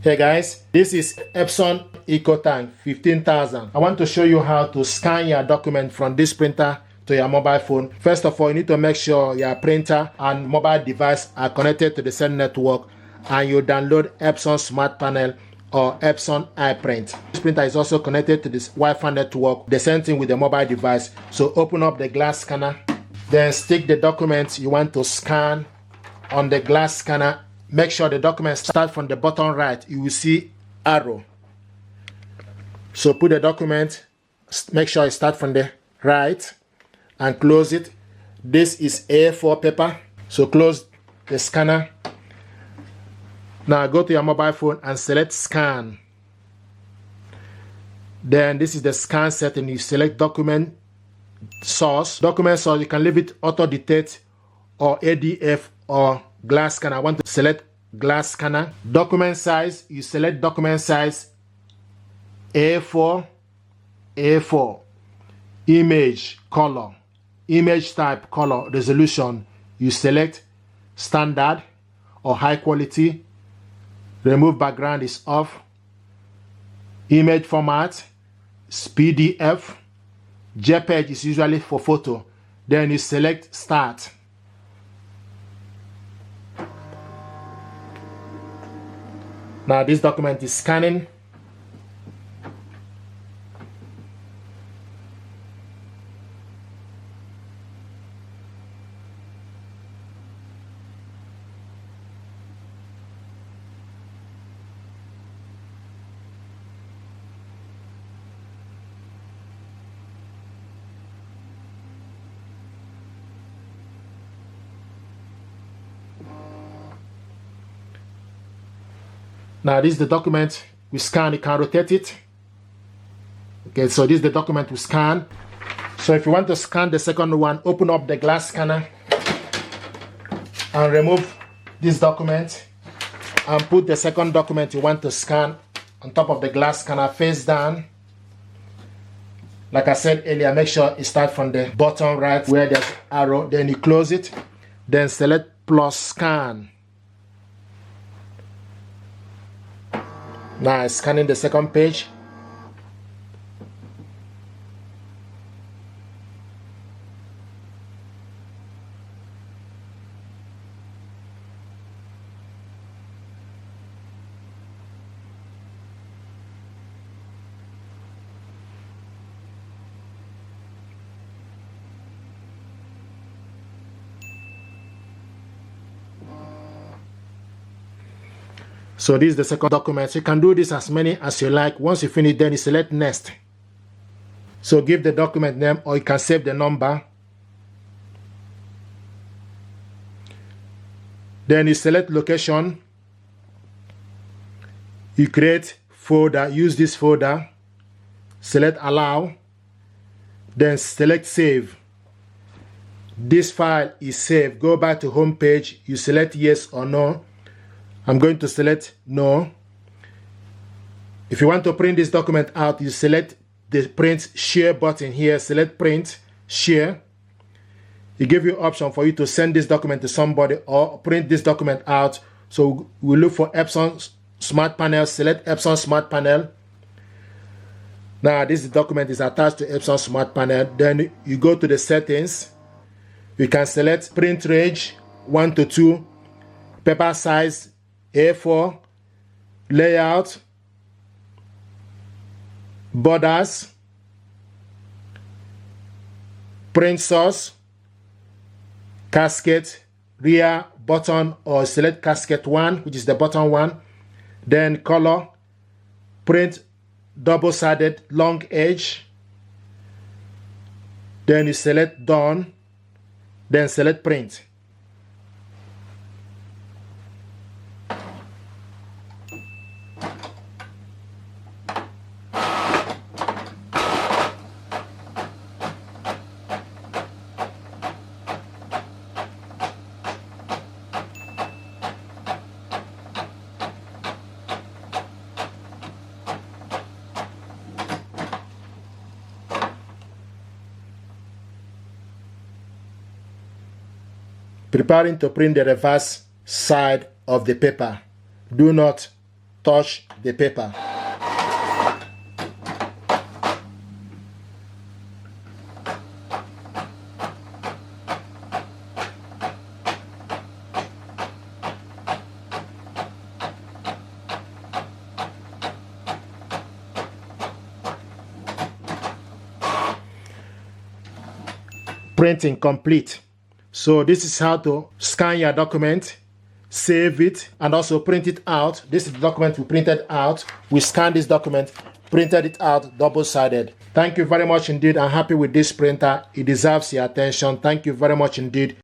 Hey guys, this is Epson EcoTank 15,000. I want to show you how to scan your document from this printer to your mobile phone. First of all, you need to make sure your printer and mobile device are connected to the same network, and you download Epson Smart Panel or Epson iPrint. This printer is also connected to this Wi-Fi network, the same thing with the mobile device. So open up the glass scanner, then stick the document you want to scan on the glass scanner. Make sure the document starts from the bottom right. You will see arrow. So put the document, make sure it starts from the right and close it. This is A4 paper. So close the scanner. Now go to your mobile phone and select scan. Then this is the scan setting. You select document source. Document source, you can leave it auto detect or ADF or glass scanner. I want to select glass scanner. Document size, you select document size A4. Image color, image type, color, resolution, you select standard or high quality. Remove background is off. Image format is PDF. JPEG is usually for photo. Then you select start. Now this document is scanning. Now this is the document we scan. You can rotate it. Okay, so this is the document we scan. So if you want to scan the second one, open up the glass scanner and remove this document and put the second document you want to scan on top of the glass scanner face down. Like I said earlier, make sure it starts from the bottom right where there's arrow. Then you close it. Then select plus scan. Now it's scanning the second page. So this is the second document. You can do this as many as you like. Once you finish, then you select next. So give the document name, or you can save the number. Then you select location. You create folder, use this folder. Select allow. Then select save. This file is saved. Go back to home page. You select yes or no. I'm going to select no. If you want to print this document out, you select the print share button here. Select print share. It gives you option for you to send this document to somebody or print this document out. So we look for Epson Smart Panel. Select Epson Smart Panel. Now this document is attached to Epson Smart Panel. Then you go to the settings. You can select print range 1 to 2, paper size A4, layout, borders, print source, casket, rear, button, or select casket 1, which is the bottom one. Then color, print double-sided long edge. Then you select done. Then select print. Preparing to print the reverse side of the paper. Do not touch the paper. Printing complete. So this is how to scan your document, save it, and also print it out. This is the document we printed out. We scanned this document, printed it out double-sided. Thank you very much indeed. I'm happy with this printer. It deserves your attention. Thank you very much indeed.